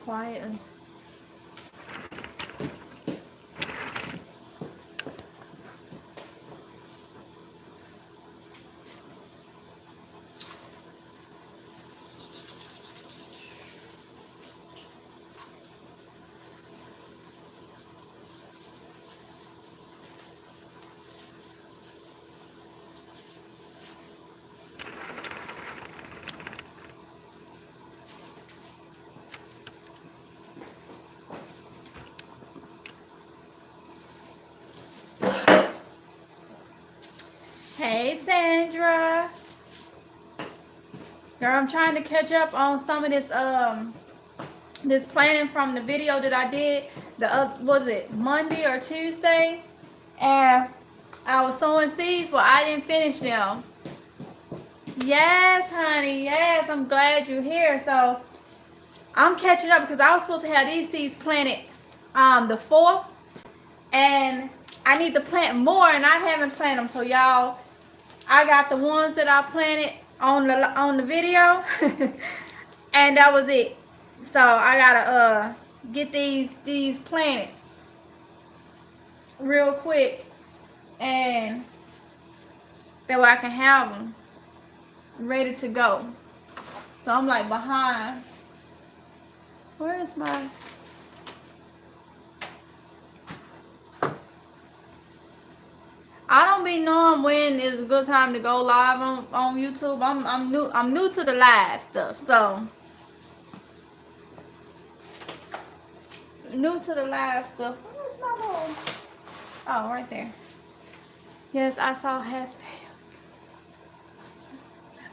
quietly. Hey, Sandra. Girl, I'm trying to catch up on some of this planning from the video that I did was it Monday or Tuesday, and I was sowing seeds, but I didn't finish them. Yes, honey, yes, I'm glad you're here. So I'm catching up because I was supposed to have these seeds planted the 4th, and I need to plant more, and I haven't planted them. So y'all, I got the ones that I planted on the video and that was it. So I gotta get these planted real quick, and that way I can have them ready to go. So I'm like behind. Where is my... I don't be knowing when is a good time to go live on YouTube. I'm new to the live stuff, so new to the live stuff. Where's my little... Oh, right there. Yes, I saw half.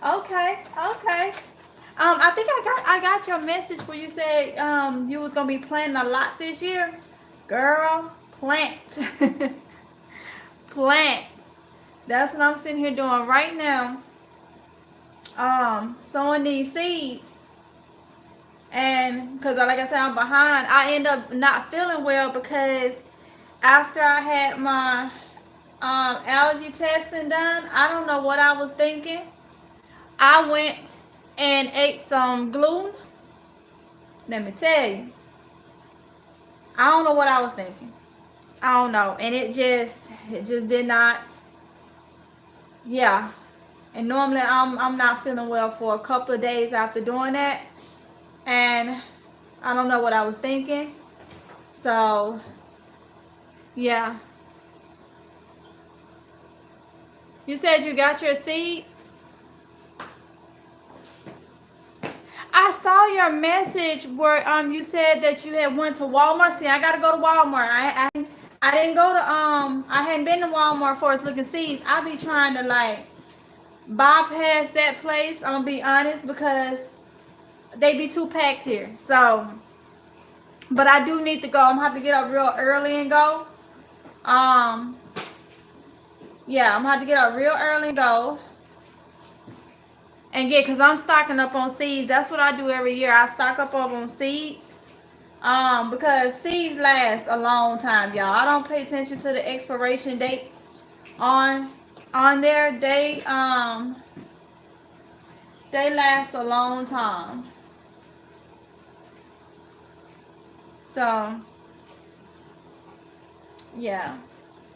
Okay. I think I got your message where you said you was gonna be planting a lot this year. Girl, plant. Plant. That's what I'm sitting here doing right now. Sowing these seeds. And because like I said, I'm behind. I end up not feeling well because after I had my allergy testing done, I don't know what I was thinking. I went and ate some gluten. Let me tell you, I don't know what I was thinking. I don't know, and it just did not. Yeah, and normally I'm not feeling well for a couple of days after doing that, and I don't know what I was thinking. So yeah, you said you got your seeds. I saw your message where you said that you had went to Walmart. See, I gotta go to Walmart. I didn't go to I hadn't been to Walmart for us looking seeds. I be trying to like bypass that place. I'm gonna be honest, because they be too packed here. So, but I do need to go. I'm gonna have to get up real early and go. Yeah, I'm gonna have to get up real early and go. And because I'm stocking up on seeds. That's what I do every year. I stock up on seeds. Because seeds last a long time, y'all. I don't pay attention to the expiration date on there. They last a long time. So yeah.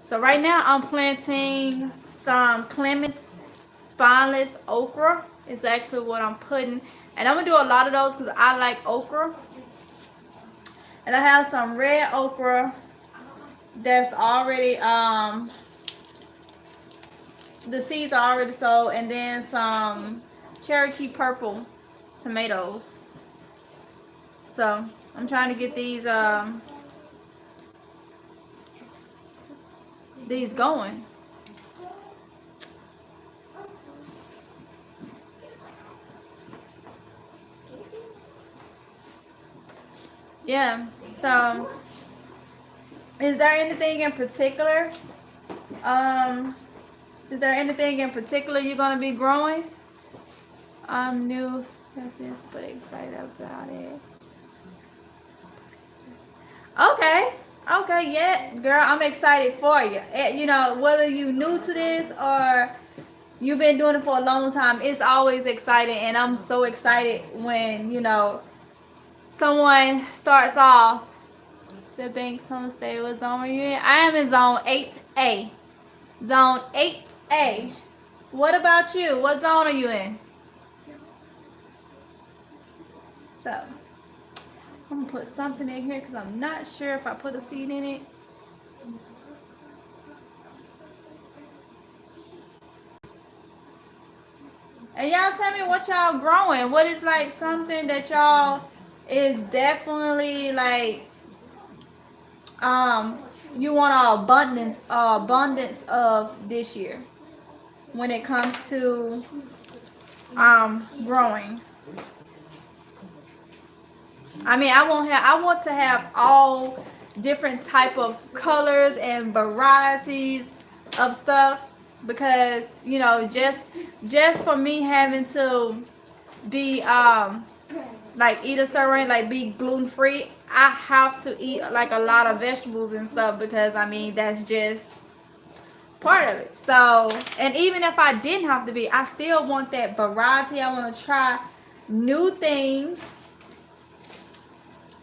So right now I'm planting some Clemens spineless okra. Is actually what I'm putting, and I'm gonna do a lot of those because I like okra. And I have some red okra that's already the seeds are already sold, and then some Cherokee purple tomatoes. So I'm trying to get these going. Yeah, so is there anything in particular? Is there anything in particular you're gonna be growing? I'm new at this, but excited about it. Okay, yeah, girl, I'm excited for you. You know, whether you new to this or you've been doing it for a long time, it's always exciting, and I'm so excited when, you know, someone starts off, the Banks Homestead, what zone are you in? I am in zone 8A. Zone 8A. What about you? What zone are you in? So, I'm going to put something in here because I'm not sure if I put a seed in it. And y'all tell me what y'all growing. What is like something that y'all is definitely like you want an abundance of this year when it comes to growing. I mean, I want to have all different type of colors and varieties of stuff because, you know, just for me having to be like eat a certain, like be gluten free, I have to eat like a lot of vegetables and stuff because I mean that's just part of it. So, and even if I didn't have to be, I still want that variety. I want to try new things,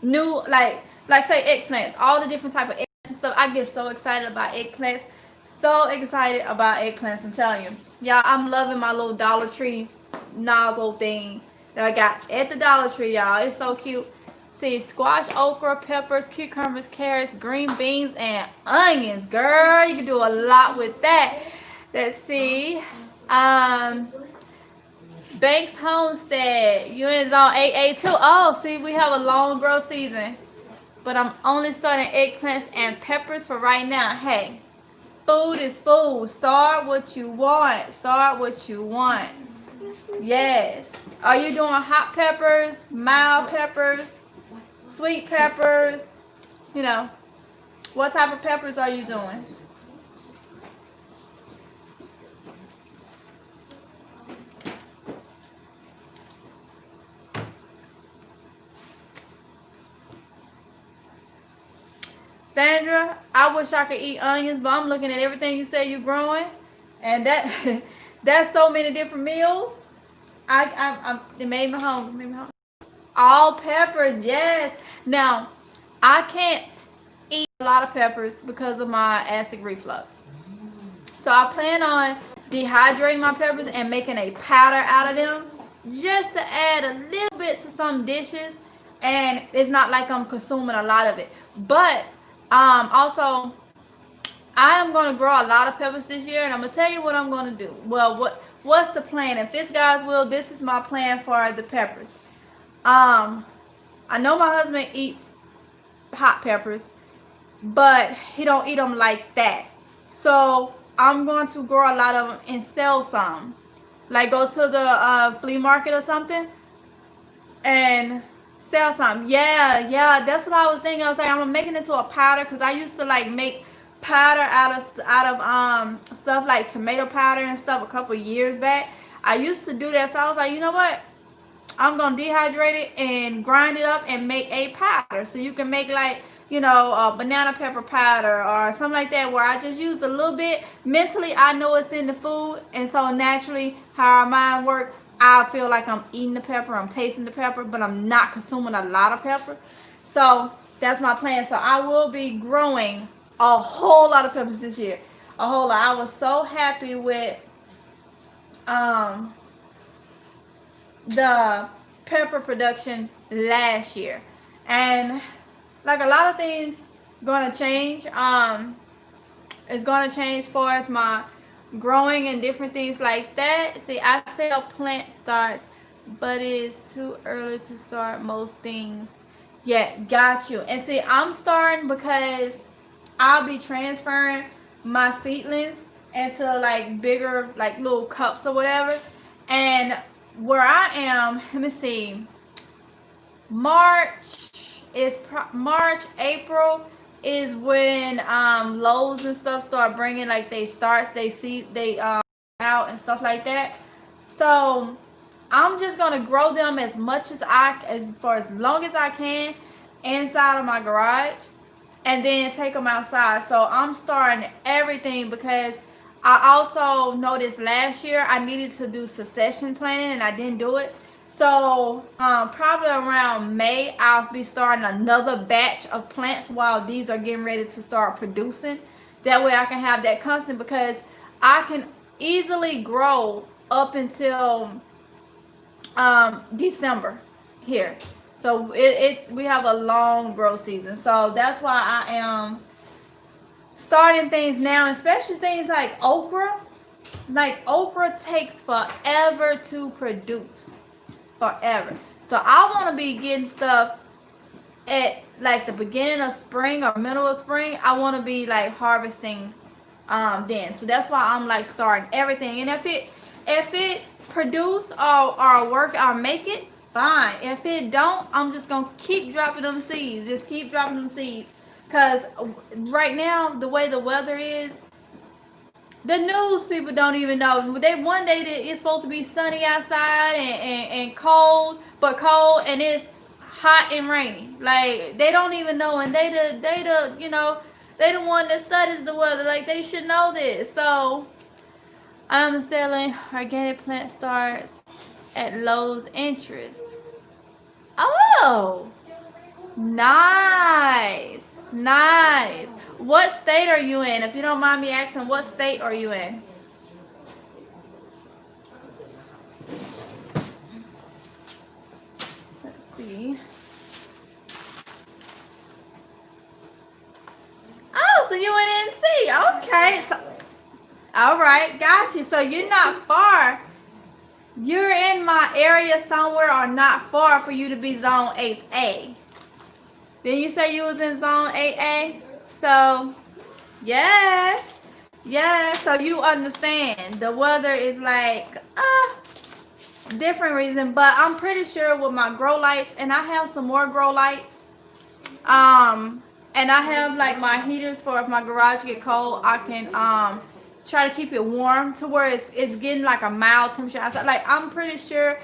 new like say eggplants, all the different type of eggplants and stuff. I get so excited about eggplants. So excited about eggplants, I'm telling you. Y'all, I'm loving my little Dollar Tree nozzle thing that I got at the Dollar Tree, y'all. It's so cute. See, squash, okra, peppers, cucumbers, carrots, green beans, and onions. Girl, you can do a lot with that. Let's see. Banks Homestead. You in zone 8A too. Oh, see, we have a long growth season. But I'm only starting eggplants and peppers for right now. Hey, food is food. Start what you want. Start what you want. Yes. Are you doing hot peppers, mild peppers, sweet peppers? You know, what type of peppers are you doing? Sandra, I wish I could eat onions, but I'm looking at everything you say you're growing, and that that's so many different meals. It made me hungry. All peppers, yes. Now, I can't eat a lot of peppers because of my acid reflux. So I plan on dehydrating my peppers and making a powder out of them just to add a little bit to some dishes. And it's not like I'm consuming a lot of it. But also, I am going to grow a lot of peppers this year, and I'm going to tell you what I'm going to do. Well, what's the plan? If it's God's will, this is my plan for the peppers. I know my husband eats hot peppers, but he don't eat them like that. So I'm going to grow a lot of them and sell some. Like go to the flea market or something and sell some. Yeah, that's what I was thinking. I was like, I'm making it into a powder because I used to like make powder out of stuff like tomato powder and stuff a couple years back. I used to do that, so I was like, you know what? I'm gonna dehydrate it and grind it up and make a powder. So you can make like, you know, a banana pepper powder or something like that where I just used a little bit. Mentally, I know it's in the food, and so naturally, how our mind works, I feel like I'm eating the pepper, I'm tasting the pepper, but I'm not consuming a lot of pepper. So that's my plan. So I will be growing a whole lot of peppers this year. A whole lot. I was so happy with the pepper production last year, and like a lot of things gonna change. It's gonna change for us my growing and different things like that. See, I sell plant starts, but it's too early to start most things. Yeah, got you. And see, I'm starting because I'll be transferring my seedlings into like bigger, like little cups or whatever. And where I am, let me see, March, April is when Lowe's and stuff start bringing like they out and stuff like that. So I'm just gonna grow them as much as for as long as I can inside of my garage, and then take them outside. So I'm starting everything because I also noticed last year I needed to do succession planning and I didn't do it. So probably around May, I'll be starting another batch of plants while these are getting ready to start producing. That way I can have that constant, because I can easily grow up until December here. So we have a long growth season. So that's why I am starting things now, especially things like okra. Like okra takes forever to produce. Forever. So I want to be getting stuff at like the beginning of spring or middle of spring. I want to be like harvesting then. So that's why I'm like starting everything. And if it produce or work or make it, fine. If it don't, I'm just gonna keep dropping them seeds. Just keep dropping them seeds. Cause right now the way the weather is, the news people don't even know. They one day that it's supposed to be sunny outside and cold, and it's hot and rainy. Like they don't even know, and they the one that studies the weather. Like they should know this. So I'm selling organic plant starts at Lowe's interest. Oh, nice, nice. What state are you in? If you don't mind me asking, what state are you in? Let's see. Oh, so you in NC. Okay. So, all right, got you. So you're not far. You're in my area somewhere, or not far for you to be zone 8A. Then you say you was in zone 8A? So, yes. Yes, so you understand. The weather is like, different reason. But I'm pretty sure with my grow lights, and I have some more grow lights. And I have like my heaters for if my garage get cold, I can try to keep it warm to where it's getting like a mild temperature outside. Like I'm pretty sure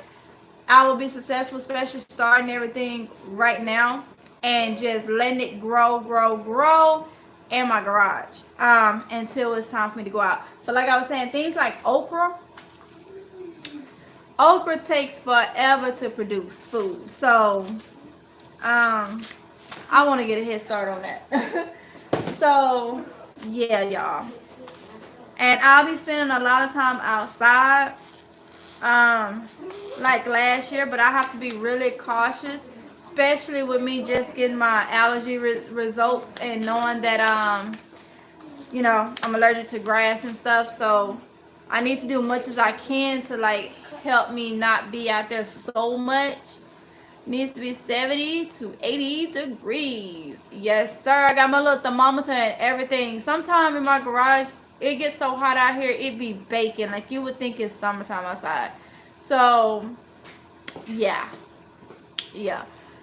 I will be successful, especially starting everything right now and just letting it grow in my garage until it's time for me to go out. But like I was saying, things like okra takes forever to produce food. So I want to get a head start on that. So yeah, y'all. And I'll be spending a lot of time outside, like last year, but I have to be really cautious, especially with me just getting my allergy results and knowing that, I'm allergic to grass and stuff. So I need to do as much as I can to like help me not be out there so much. Needs to be 70 to 80 degrees. Yes, sir. I got my little thermometer and everything. Sometime in my garage, it gets so hot out here, it be baking. Like you would think it's summertime outside. So, yeah.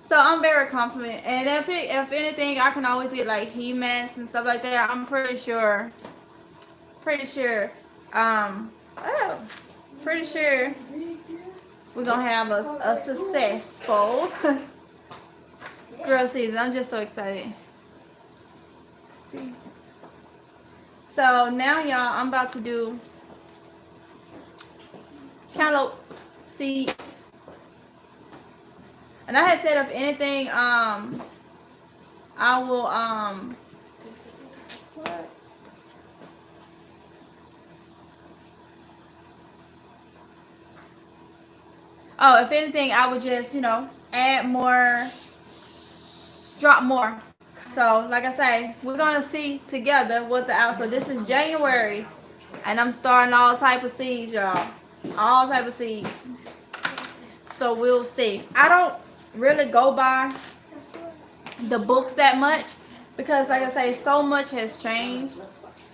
So I'm very confident. And if anything, I can always get like heat masks and stuff like that. I'm pretty sure. Pretty sure we're gonna have a successful grow season. I'm just so excited. Let's see. So now, y'all, I'm about to do cantaloupe seeds. And I had said if anything, I will what? Oh, if anything, I would just, add more, drop more. So, like I say, we're going to see together what the out. So, this is January, and I'm starting all type of seeds, y'all. All type of seeds. So, we'll see. I don't really go by the books that much because, like I say, so much has changed.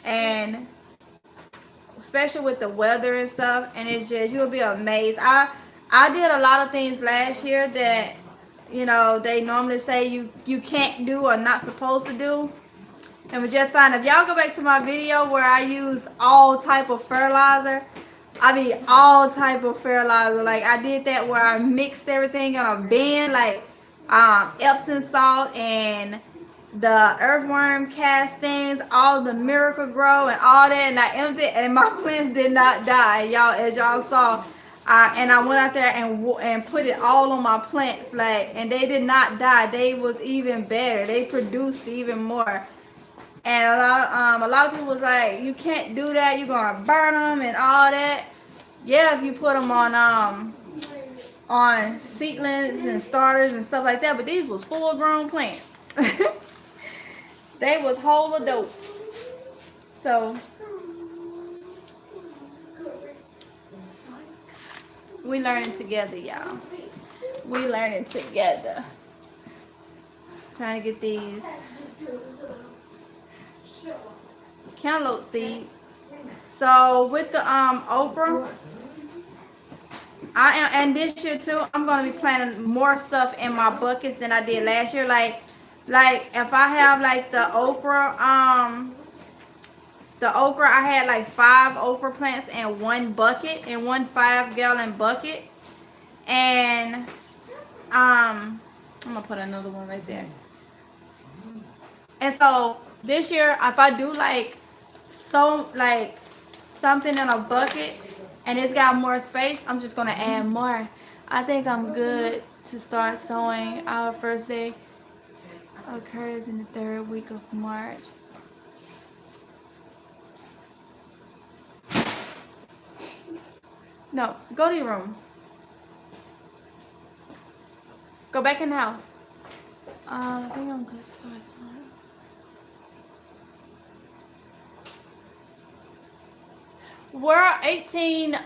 And especially with the weather and stuff, and it's just, you'll be amazed. I did a lot of things last year that, they normally say you can't do or not supposed to do. And we just found, if y'all go back to my video where I use all type of fertilizer, all type of fertilizer. Like I did that where I mixed everything in a bin, like Epsom salt and the earthworm castings, all the Miracle Grow and all that, and I emptied, and my plants did not die. Y'all, as y'all saw, And I went out there and put it all on my plants, like, and they did not die. They was even better. They produced even more. And a lot of people was like, you can't do that. You're gonna burn them and all that. Yeah, if you put them on seedlings and starters and stuff like that. But these was full grown plants. They was whole adults. So we learning together, y'all. We learning together. Trying to get these cantaloupe seeds. So with the okra, and this year too, I'm gonna be planting more stuff in my buckets than I did last year. Like if I have like the okra, I had like 5 okra plants in one bucket, in one 5-gallon bucket, and I'm gonna put another one right there. And so this year, if I do like something in a bucket and it's got more space, I'm just gonna add more. I think I'm good to start sowing. Our first day occurs in the 3rd week of March. No, go to your rooms. Go back in the house. I think I'm good to start sowing. We're 18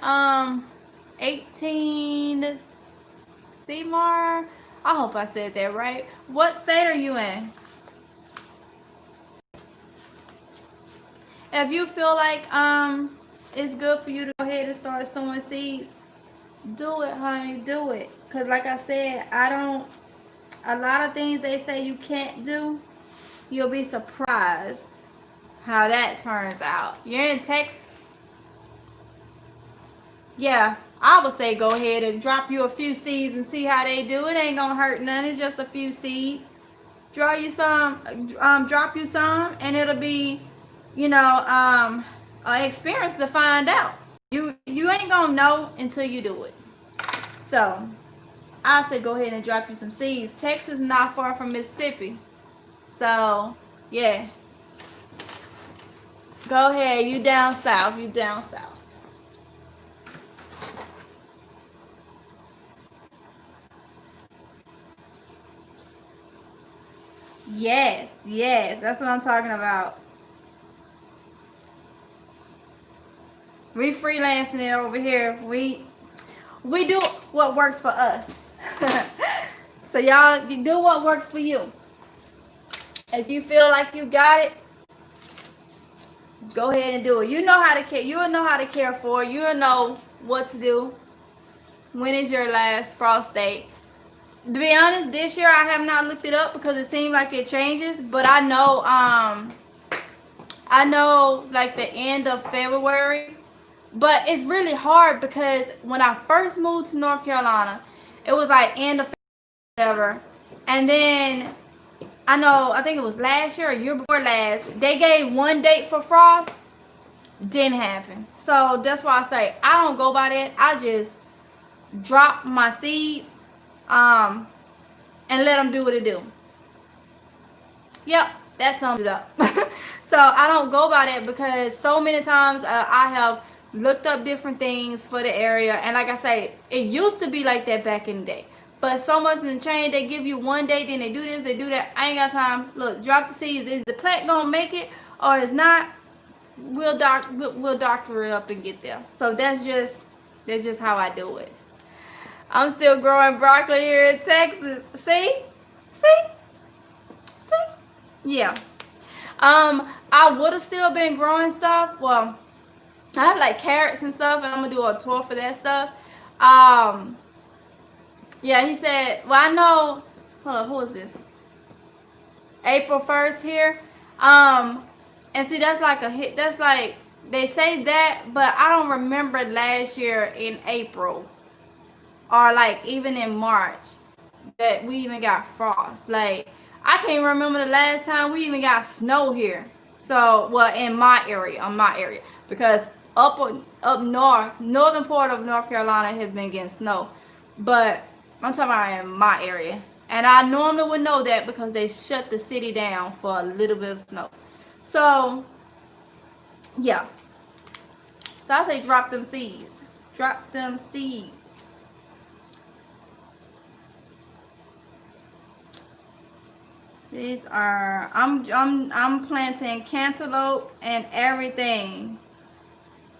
Seymour. I hope I said that right. What state are you in? If you feel like it's good for you to go ahead and start sowing seeds, do it, honey, do it. Cause like I said, a lot of things they say you can't do, you'll be surprised how that turns out. You're in Texas. Yeah, I would say go ahead and drop you a few seeds and see how they do. It ain't gonna hurt none. It's just a few seeds. Drop you some, and it'll be, an experience to find out. You ain't gonna know until you do it. So I say go ahead and drop you some seeds. Texas is not far from Mississippi, so yeah. Go ahead. You down south. You down south. Yes, that's what I'm talking about. We freelancing it over here. We do what works for us. So y'all do what works for you. If you feel like you got it, go ahead and do it. You know how to care. You'll know how to care for it. You'll know what to do. When is your last frost date? To be honest, this year I have not looked it up because it seems like it changes. But I know like the end of February. But it's really hard because when I first moved to North Carolina, it was like end of February, and then I think it was last year or year before last, they gave one date for frost. Didn't happen. So that's why I say I don't go by that. I just drop my seeds and let them do what it do. Yep, that sums it up. So I don't go by that because so many times I have looked up different things for the area, and like I say, it used to be like that back in the day, but so much in the chain, they give you one day, then they do this, they do that. I ain't got time. Look, drop the seeds. Is the plant gonna make it or is not? We'll doctor it up and get there. So that's just how I do it. I'm still growing broccoli here in Texas. See? Yeah. I would have still been growing stuff. Well, I have like carrots and stuff, and I'm gonna do a tour for that stuff. Yeah, he said, well, I know, hold up, who is this? April 1st here. And see, that's like a hit. That's like, they say that, but I don't remember last year in April or like even in March that we even got frost. Like, I can't remember the last time we even got snow here. So, well, in my area, because up up north, northern part of North Carolina has been getting snow. But I'm talking about in my area. And I normally would know that because they shut the city down for a little bit of snow. So, yeah. So I say drop them seeds. Drop them seeds. These are I'm planting cantaloupe and everything.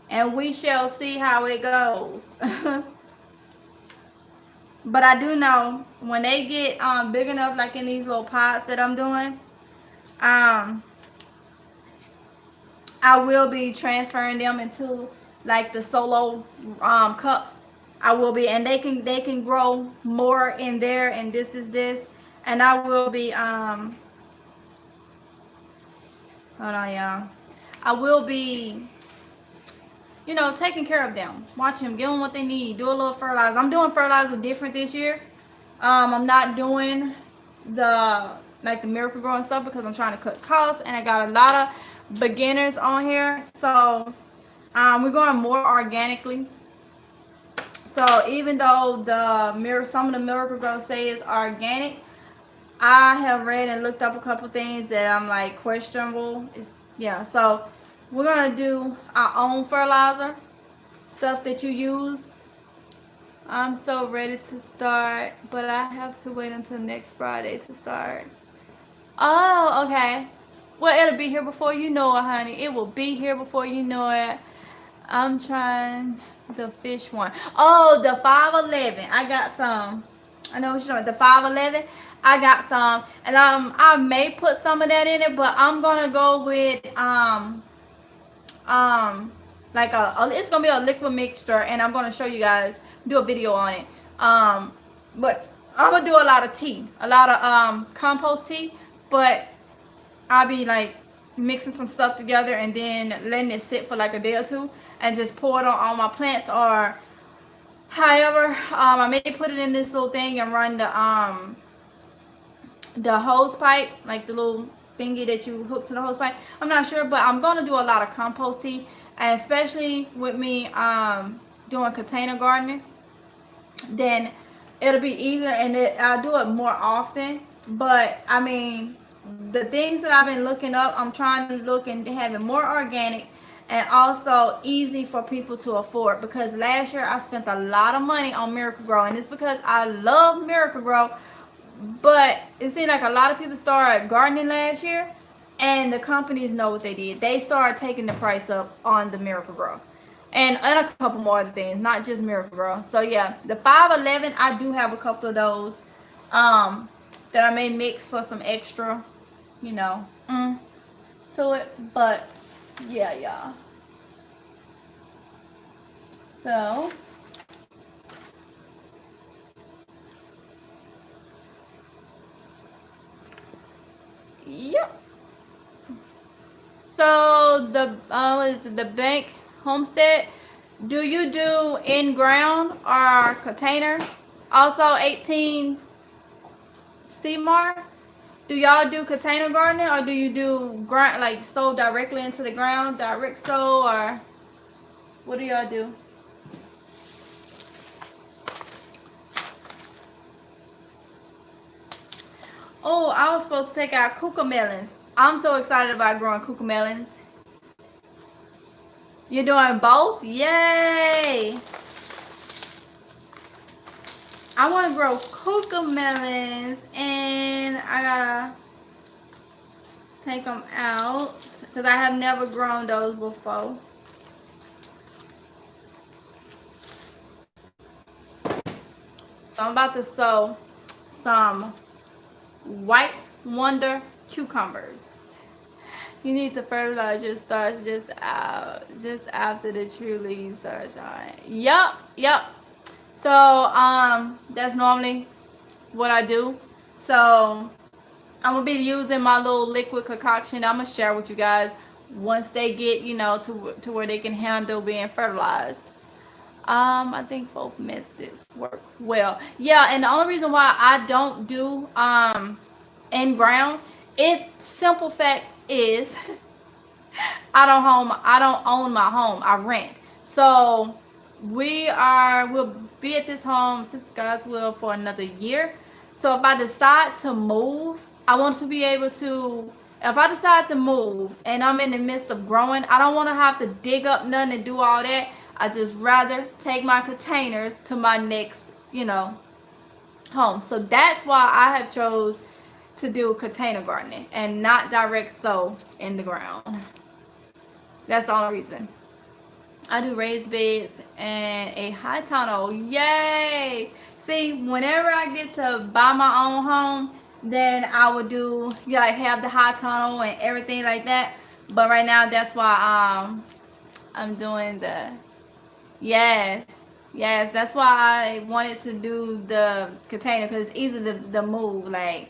And we shall see how it goes. But I do know when they get big enough, like in these little pots that I'm doing, I will be transferring them into like the solo cups. I will be, and they can grow more in there. And this is this, and I will be hold on, y'all. I will be, taking care of them, watching them, give them what they need, do a little fertilizer. I'm doing fertilizer different this year. I'm not doing the the miracle growing stuff because I'm trying to cut costs, and I got a lot of beginners on here. So we're going more organically. So even though some of the miracle grow say it's organic, I have read and looked up a couple things that I'm like questionable. Yeah, so we're gonna do our own fertilizer stuff that you use. I'm so ready to start, but I have to wait until next Friday to start. Oh, okay. Well, it'll be here before you know it, honey. It will be here before you know it. I'm trying the fish one. Oh, the 511. I got some. I know what you're talking about. The 511. I got some, and I may put some of that in it, but I'm gonna go with like it's gonna be a liquid mixture, and I'm gonna show you guys, do a video on it. But I'm gonna do a lot of tea, a lot of compost tea, but I'll be like mixing some stuff together and then letting it sit for like a day or two and just pour it on all my plants. Or however, I may put it in this little thing and run the hose pipe, like the little thingy that you hook to the hose pipe. I'm not sure, but I'm gonna do a lot of compost tea, and especially with me doing container gardening, then it'll be easier, and I'll do it more often. But I mean, the things that I've been looking up, I'm trying to look and have it more organic and also easy for people to afford, because last year I spent a lot of money on Miracle-Gro, and it's because I love Miracle-Gro. But it seemed like a lot of people started gardening last year, and the companies know what they did. They started taking the price up on the Miracle-Gro, and a couple more other things, not just Miracle-Gro. So yeah, the 511, I do have a couple of those that I may mix for some extra, to it. But yeah, y'all. So yep. So the bank homestead, do you do in ground or container? Also 18 CMAR, do y'all do container gardening, or do you do ground, like sow directly into the ground, direct sow, or what do y'all do? Oh, I was supposed to take out cucamelons. I'm so excited about growing cucamelons. You're doing both? Yay! I want to grow cucamelons, and I gotta take them out because I have never grown those before. So I'm about to sow some White Wonder cucumbers. You need to fertilize your starts just after the true leaves start showing. Yep. So that's normally what I do. So I'm gonna be using my little liquid concoction. I'm gonna share with you guys once they get to where they can handle being fertilized. I think both methods work well. Yeah, and the only reason why I don't do in ground is simple fact is I don't own my home. I rent. So we'll be at this home, if it's God's will, for another year. So if I decide to move, I want to be able to, if I decide to move and I'm in the midst of growing, I don't want to have to dig up nothing and do all that. I just rather take my containers to my next, home. So that's why I have chose to do container gardening and not direct sow in the ground. That's the only reason. I do raised beds and a high tunnel. Yay! See, whenever I get to buy my own home, then I would do, like, have the high tunnel and everything like that. But right now, that's why I'm doing the, yes, that's why I wanted to do the container, because it's easy to move. Like,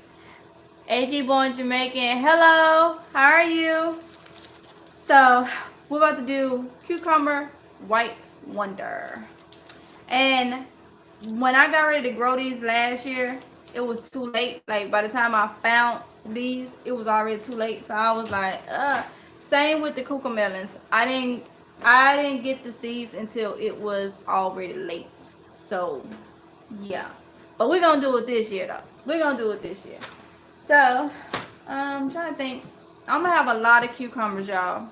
AG born Jamaican. Hello, how are you? So we're about to do cucumber white wonder. And when I got ready to grow these last year, it was too late. Like, by the time I found these, it was already too late. So I was like, same with the cucamelons. I didn't get the seeds until it was already late. So yeah, but we're gonna do it this year though. We're gonna do it this year. So I'm trying to think. I'm gonna have a lot of cucumbers, y'all.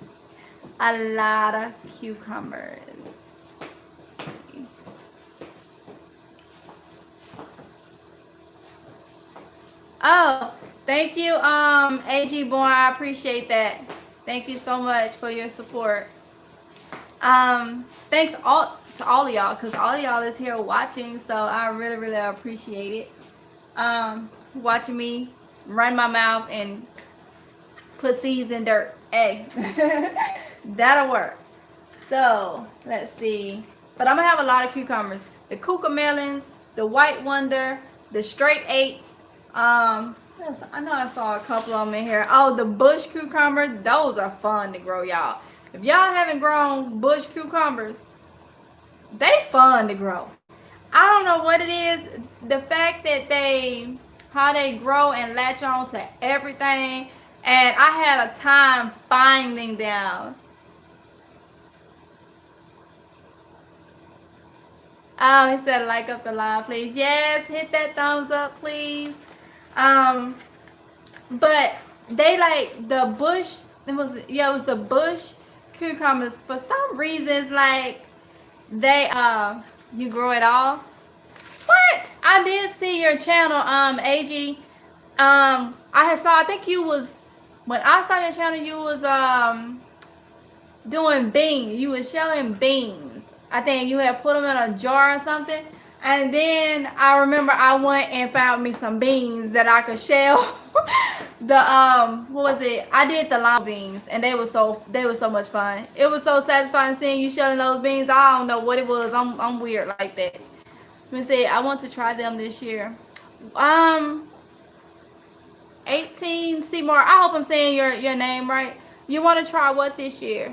A lot of cucumbers. Oh, thank you, AG Born. I appreciate that. Thank you so much for your support. Thanks to all of y'all, because all of y'all is here watching, so I really, really appreciate it. Watching me run my mouth and put seeds in dirt. Hey, that'll work. So let's see. But I'm gonna have a lot of cucumbers. The cucamelons, the white wonder, the straight eights. I know I saw a couple of them in here. Oh, the bush cucumbers. Those are fun to grow, y'all. If y'all haven't grown bush cucumbers, they fun to grow. I don't know what it is. The fact that how they grow and latch on to everything. And I had a time finding them. Oh, he said like up the live, please. Yes, hit that thumbs up, please. But they like the bush. It was the bush cucumbers. For some reasons, like they you grow it all. What? I did see your channel, AG. I think you was, when I saw your channel, you was doing beans. You was shelling beans. I think you had put them in a jar or something. And then I remember I went and found me some beans that I could shell. What was it? I did the lima beans, and they were so much fun. It was so satisfying seeing you shelling those beans. I don't know what it was. I'm weird like that. Let me see. I want to try them this year. 18 Seymour. I hope I'm saying your name right. You want to try what this year?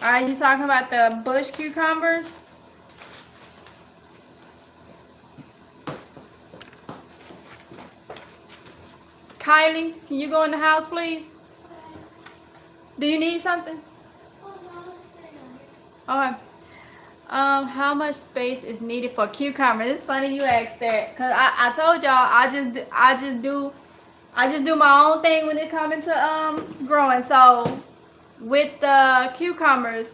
Are you talking about the bush cucumbers? Kylie, can you go in the house, please? Do you need something? Okay. How much space is needed for cucumbers? It's funny you asked that, cause I told y'all I just do my own thing when it comes to growing. So with the cucumbers,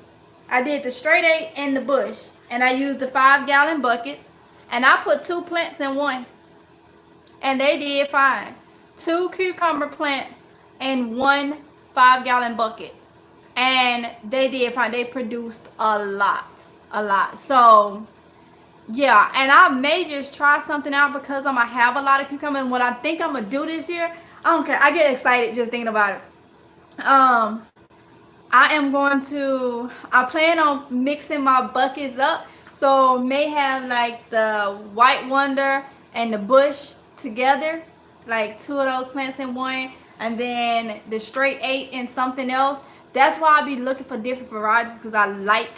I did the straight 8 and the bush, and I used the 5-gallon buckets, and I put 2 plants in one, and they did fine. 2 cucumber plants in 1 5-gallon bucket, and they did fine. They produced a lot. So yeah, and I may just try something out because I'm gonna have a lot of cucumber. And what I think I'm gonna do this year, I don't care. I get excited just thinking about it. I plan on mixing my buckets up. So may have like the white wonder and the bush together, like 2 of those plants in one, and then the straight 8 and something else. That's why I be looking for different varieties, because I like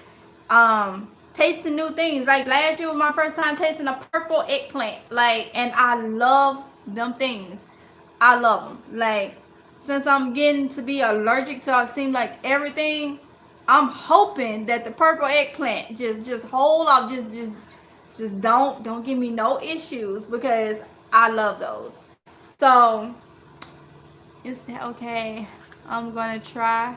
tasting new things. Like last year was my first time tasting a purple eggplant, like, and I love them things. I love them. Like, since I'm getting to be allergic to, it seems like everything, I'm hoping that the purple eggplant just hold off, just don't give me no issues, because I love those. So is that okay? I'm gonna try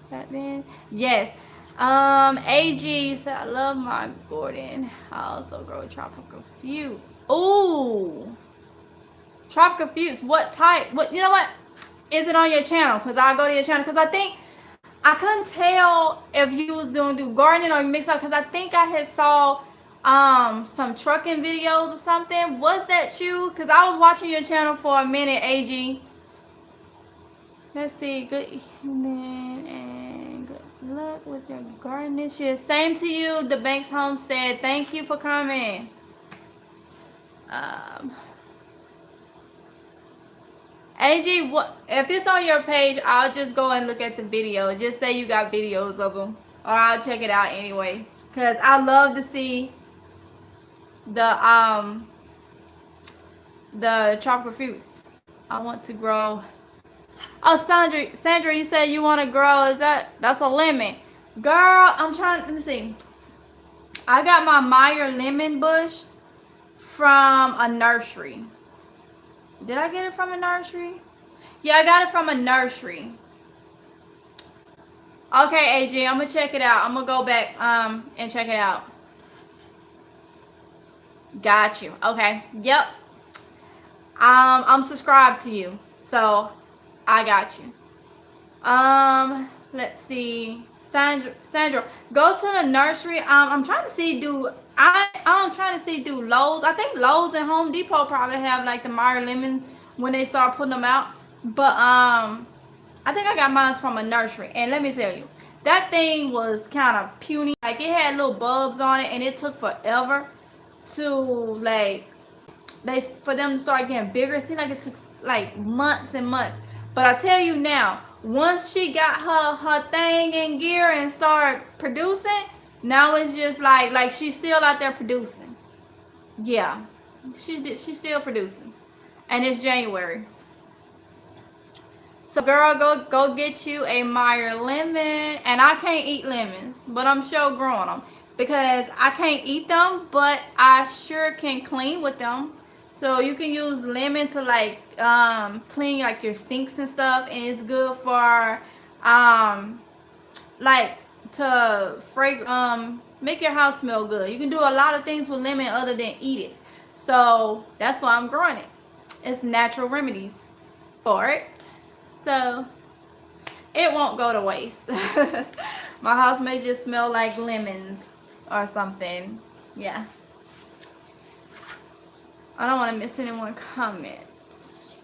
that then. Yes. AG said, I love my Gordon. I also grow tropical fruits. Ooh, tropical fruits. What type? What, you know what? Is it on your channel? Because I'll go to your channel. Because I think I couldn't tell if you was doing gardening or mix up. Because I think I had saw some trucking videos or something. Was that you? Because I was watching your channel for a minute, AG. Let's see. Good evening and good luck with your garden this year. Same to you, the Banks Homestead. Thank you for coming. AG, what if it's on your page? I'll just go and look at the video. Just say you got videos of them, or I'll check it out anyway. Cause I love to see the tropical fruits. I want to grow. Oh, Sandra, you said you want to grow. That's a lemon, girl? I'm trying. Let me see. I got my Meyer lemon bush from a nursery. Did I get it from a nursery? Yeah, I got it from a nursery. Okay, AG, I'm gonna check it out. I'm gonna go back and check it out. Got you. Okay. Yep. I'm subscribed to you, so I got you. Let's see. Sandra, go to the nursery. I'm trying to see I'm trying to see do Lowe's. I think Lowe's and Home Depot probably have like the Meyer lemon when they start putting them out. But I think I got mine from a nursery. And let me tell you, that thing was kind of puny. Like, it had little bulbs on it, and it took forever to like for them to start getting bigger. It seemed like it took like months and months. But I tell you now, once she got her thing in gear and started producing, now it's just like she's still out there producing. Yeah, she's still producing, and it's January. So girl, go get you a Meyer lemon. And I can't eat lemons, but I'm sure growing them, because I can't eat them, but I sure can clean with them. So you can use lemon to like clean like your sinks and stuff, and it's good for like to make your house smell good. You can do a lot of things with lemon other than eat it. So that's why I'm growing it. It's natural remedies for it, so it won't go to waste. My house may just smell like lemons or something. Yeah. I don't want to miss anyone comments.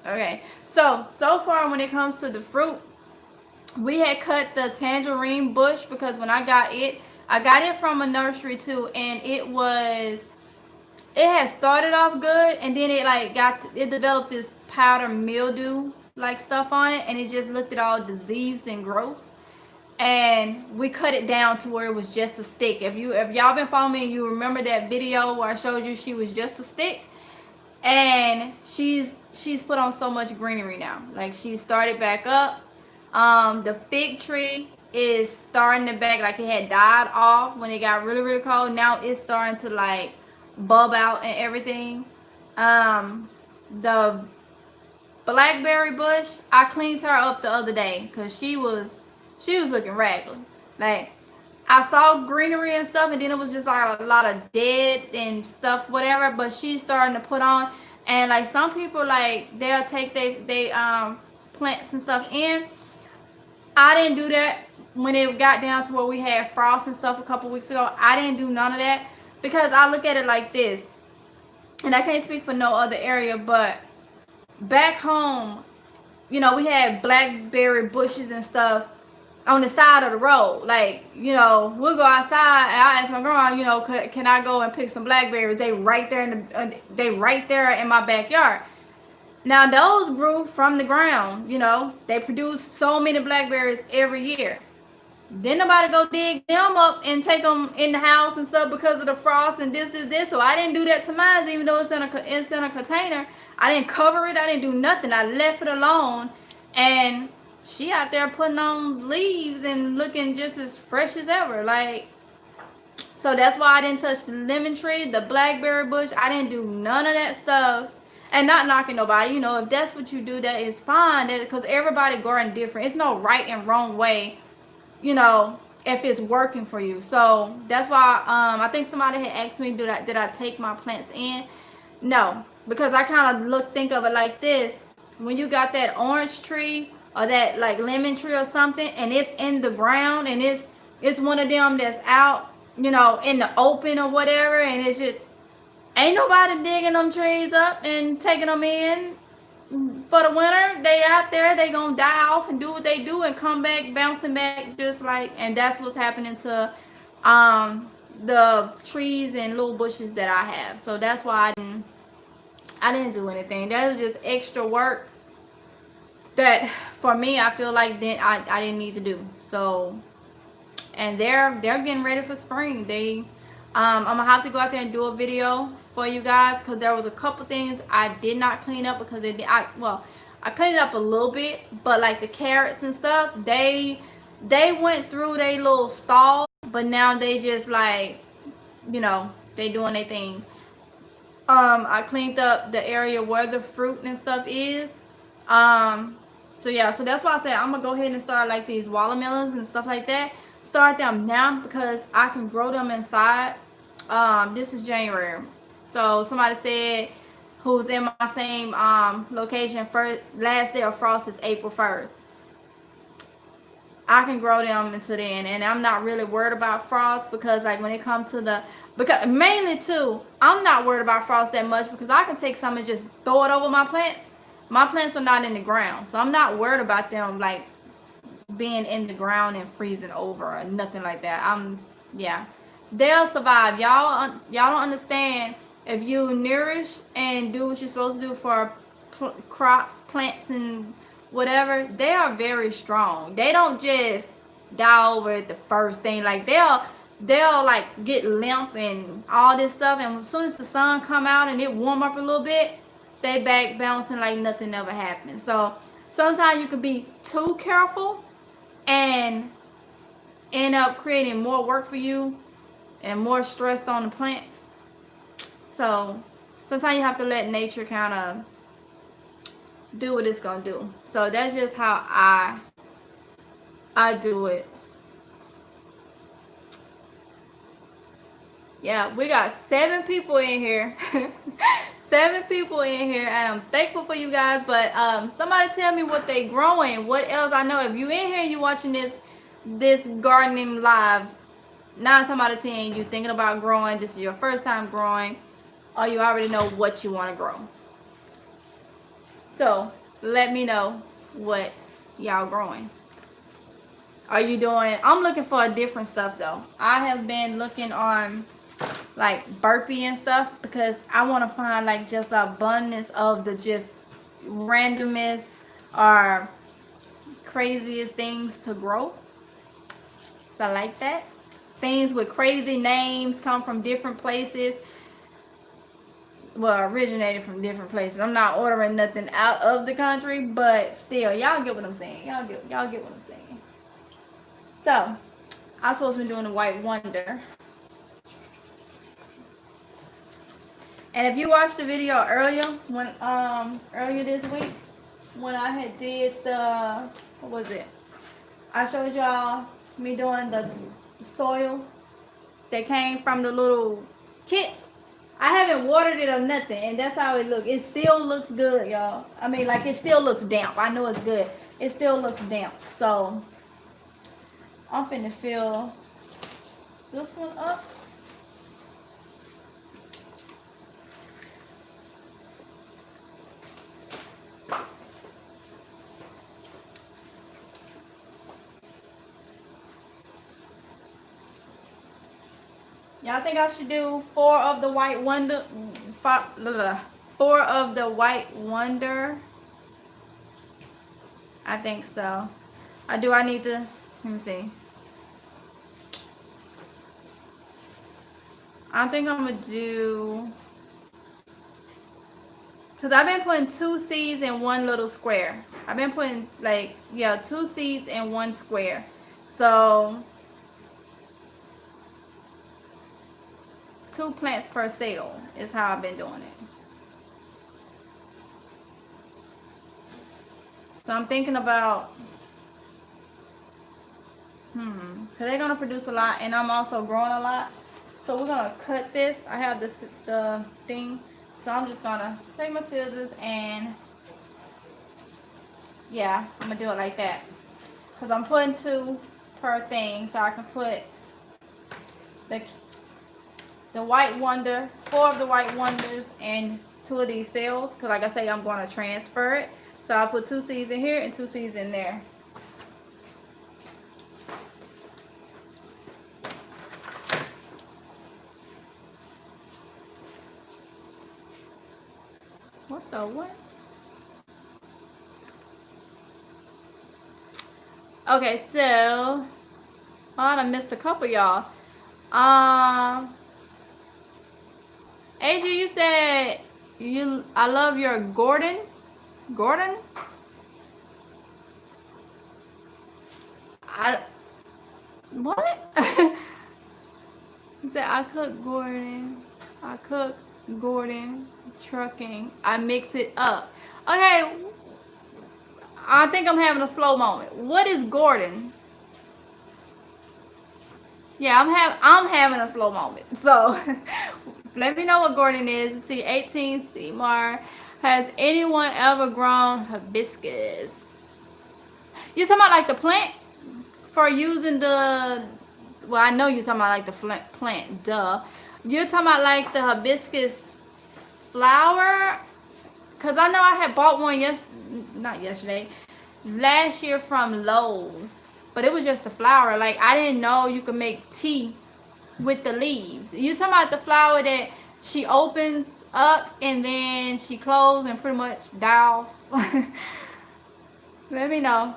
Okay, so far when it comes to the fruit, we had cut the tangerine bush, because when I got it from a nursery too, and it had started off good, and then it developed this powder mildew like stuff on it, and it just looked all diseased and gross. And we cut it down to where it was just a stick. If y'all been following me and you remember that video where I showed you she was just a stick, and she's put on so much greenery now. Like, she started back up. The fig tree is starting to back, like it had died off when it got really, really cold. Now it's starting to like bulb out and everything. The blackberry bush, I cleaned her up the other day because she was looking raggedy. Like, I saw greenery and stuff, and then it was just like a lot of dead and stuff, whatever. But she's starting to put on, and like some people, like they'll take they plants and stuff in. I didn't do that when it got down to where we had frost and stuff a couple weeks ago. I didn't do none of that, because I look at it like this, and I can't speak for no other area, but back home, you know, we had blackberry bushes and stuff on the side of the road. Like, you know, we'll go outside, and I ask my grandma, you know, can I go and pick some blackberries? They right there in my backyard. Now, those grew from the ground, you know. They produce so many blackberries every year. Then nobody go dig them up and take them in the house and stuff because of the frost and this. So I didn't do that to mine, even though it's in a container. I didn't cover it. I didn't do nothing. I left it alone, and she out there putting on leaves and looking just as fresh as ever. Like, so that's why I didn't touch the lemon tree, the blackberry bush. I didn't do none of that stuff. And not knocking nobody, you know, if that's what you do, that is fine. Because everybody growing different. It's no right and wrong way, you know, if it's working for you. So that's why I think somebody had asked me, did I take my plants in? No, because I kind of think of it like this. When you got that orange tree or that like lemon tree or something, and it's in the ground, and it's one of them that's out, you know, in the open or whatever, and it's just ain't nobody digging them trees up and taking them in for the winter. They out there, they gonna die off and do what they do and come back bouncing back just like, and that's what's happening to the trees and little bushes that I have. So that's why I didn't do anything. That was just extra work that for me I feel like then I didn't need to do. So, and they're getting ready for spring. I'm gonna have to go out there and do a video for you guys, because there was a couple things I did not clean up because I cleaned it up a little bit, but like the carrots and stuff, they went through their little stall, but now they just like, you know, they doing their thing. I cleaned up the area where the fruit and stuff is. So yeah, so that's why I said I'm gonna go ahead and start like these watermelons and stuff like that. Start them now because I can grow them inside. This is January. So somebody said who's in my same location, last day of frost is April 1st. I can grow them until then, and I'm not really worried about frost because like when it comes to because mainly too, I'm not worried about frost that much because I can take some and just throw it over my plants. My plants are not in the ground, so I'm not worried about them like being in the ground and freezing over or nothing like that. Yeah, they'll survive. Y'all don't understand. If you nourish and do what you're supposed to do for crops, plants, and whatever, they are very strong. They don't just die over at the first thing. Like they'll like get limp and all this stuff, and as soon as the sun come out and it warm up a little bit, they back bouncing like nothing ever happened. So sometimes you can be too careful and end up creating more work for you and more stress on the plants. So sometimes you have to let nature kind of do what it's gonna do. So that's just how I do it. Yeah, we got 7 people in here. 7 people in here, and I'm thankful for you guys. But somebody tell me what they growing. What else? I know if you in here and you watching this gardening live, 9 times out of 10 you thinking about growing. This is your first time growing, or you already know what you want to grow. So let me know what y'all growing. Are you doing? I'm looking for a different stuff though. I have been looking on like burpee and stuff because I want to find like just the abundance of the just randomest or craziest things to grow. So I like that. Things with crazy names come from different places. Well, originated from different places. I'm not ordering nothing out of the country, but still, y'all get what I'm saying. Y'all get what I'm saying. So, I'm supposed to be doing the White Wonder. And if you watched the video earlier, earlier this week, when I had did the, what was it? I showed y'all me doing the soil that came from the little kits. I haven't watered it or nothing, and that's how it looks. It still looks good, y'all. I mean, like, it still looks damp. I know it's good. It still looks damp. So, I'm finna fill this one up. Y'all think I should do 4 of the White Wonder? 4 of the White Wonder? I think so. I need to, let me see. I think I'm gonna do, because I've been putting 2 seeds in one little square. I've been putting like, yeah, 2 seeds in one square. So 2 plants per cell is how I've been doing it. So I'm thinking about, because they're gonna produce a lot, and I'm also growing a lot. So we're gonna cut this. I have this the thing, so I'm just gonna take my scissors and yeah, I'm gonna do it like that. Because I'm putting 2 per thing, so I can put the white wonder, 4 of the white wonders, and 2 of these cells. Because like I say, I'm going to transfer it. So I'll put 2 seeds in here and 2 seeds in there. What the what? Okay, so I done missed a couple, y'all. AJ, you said I love your Gordon. Gordon? What? He said I cook Gordon. I cook Gordon trucking. I mix it up. Okay, I think I'm having a slow moment. What is Gordon? Yeah, I'm having a slow moment. So let me know what Gordon is. Let's see, 18 Seymour. Has anyone ever grown hibiscus? You talking about like the plant for using the? Well, I know you're talking about like the plant. Duh. You're talking about like the hibiscus flower? Cause I know I had bought one not yesterday, last year from Lowe's, but it was just the flower. Like I didn't know you could make tea with the leaves. You talking about the flower that she opens up and then she closes and pretty much die off? Let me know.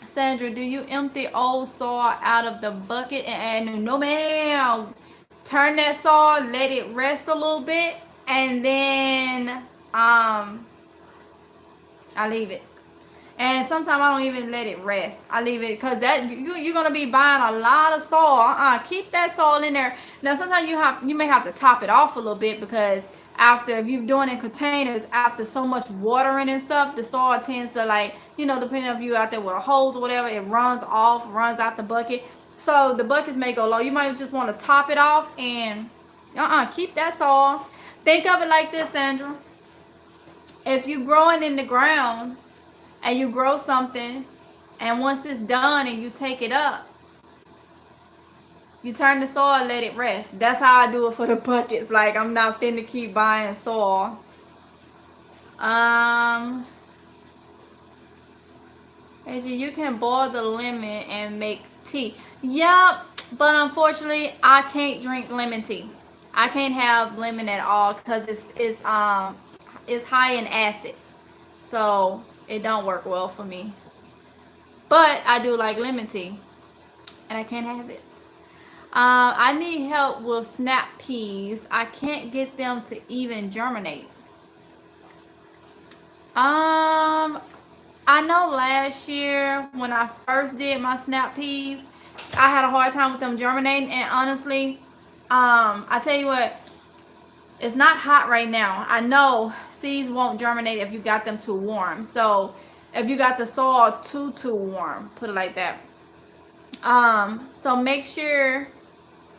Sandra, do you empty old soil out of the bucket and add new? No, ma'am. Turn that soil, let it rest a little bit, and then I leave it. And sometimes I don't even let it rest. I leave it because that you're gonna be buying a lot of soil. Keep that soil in there. Now sometimes you may have to top it off a little bit, because after, if you're doing it in containers, after so much watering and stuff, the soil tends to, like, depending if you out there with a hose or whatever, it runs out the bucket. So the buckets may go low. You might just want to top it off and keep that soil. Think of it like this, Sandra. If you're growing in the ground and you grow something, and once it's done and you take it up, you turn the soil, let it rest. That's how I do it for the buckets. Like, I'm not finna keep buying soil. AJ, you can boil the lemon and make tea. Yep, but unfortunately, I can't drink lemon tea. I can't have lemon at all because it's high in acid, so it don't work well for me. But I do like lemon tea, and I can't have it. I need help with snap peas. I can't get them to even germinate. I know last year when I first did my snap peas, I had a hard time with them germinating. And honestly, I tell you what, it's not hot right now. I know seeds won't germinate if you got them too warm. So if you got the soil too warm, put it like that. So make sure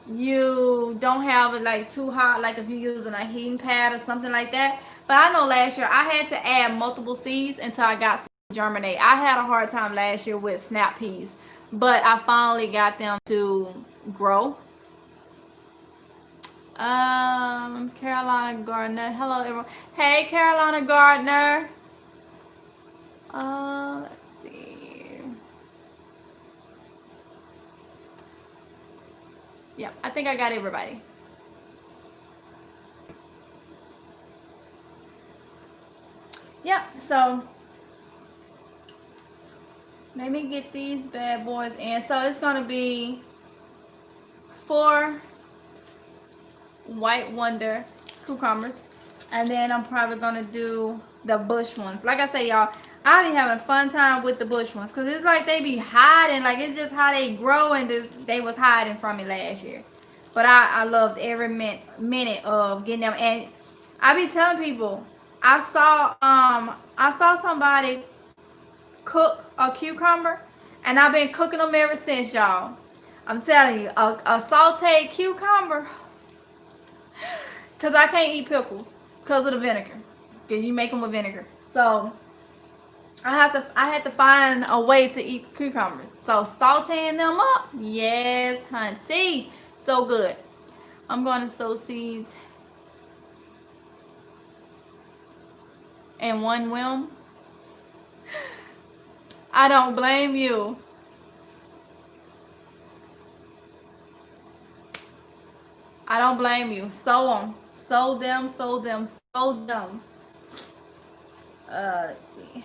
you don't have it like too hot, like if you're using a heating pad or something like that. But I know last year I had to add multiple seeds until I got some germinate. I had a hard time last year with snap peas, but I finally got them to grow. Carolina Gardner. Hello everyone. Hey Carolina Gardner. Let's see. Yeah, I think I got everybody. Yeah, so let me get these bad boys in. So it's gonna be 4 White Wonder cucumbers. And then I'm probably going to do the bush ones. Like I say, y'all, I be having a fun time with the bush ones. Because it's like they be hiding. Like, it's just how they grow. And they was hiding from me last year. But I loved every minute of getting them. And I be telling people, I saw somebody cook a cucumber. And I've been cooking them ever since, y'all. I'm telling you, a sauteed cucumber. Because I can't eat pickles because of the vinegar. Can you make them with vinegar? So I had to find a way to eat cucumbers. So sauteing them up, yes, hunty, so good. I'm going to sow seeds in one whim. I don't blame you. I don't blame you. Sow them. Sow them, sow them, sow them. Let's see.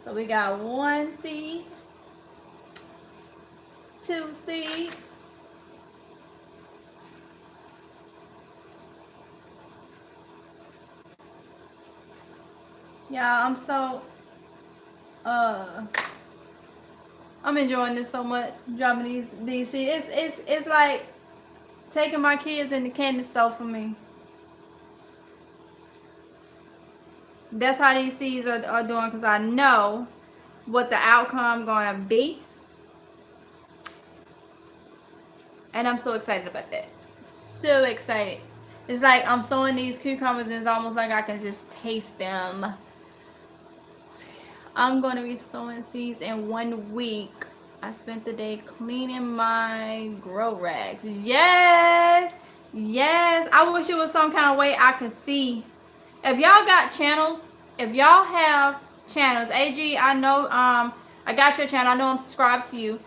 So we got 1 seed, 2 seeds, yeah, I'm enjoying this so much, dropping these seeds. It's like taking my kids in the candy store for me. That's how these seeds are doing, because I know what the outcome gonna be. And I'm so excited about that. So excited. It's like I'm sowing these cucumbers and it's almost like I can just taste them. I'm going to be sowing seeds in 1 week. I spent the day cleaning my grow rags. Yes! Yes! I wish it was some kind of way I could see. If y'all got channels, if y'all have channels, AG, I know I got your channel. I know I'm subscribed to you.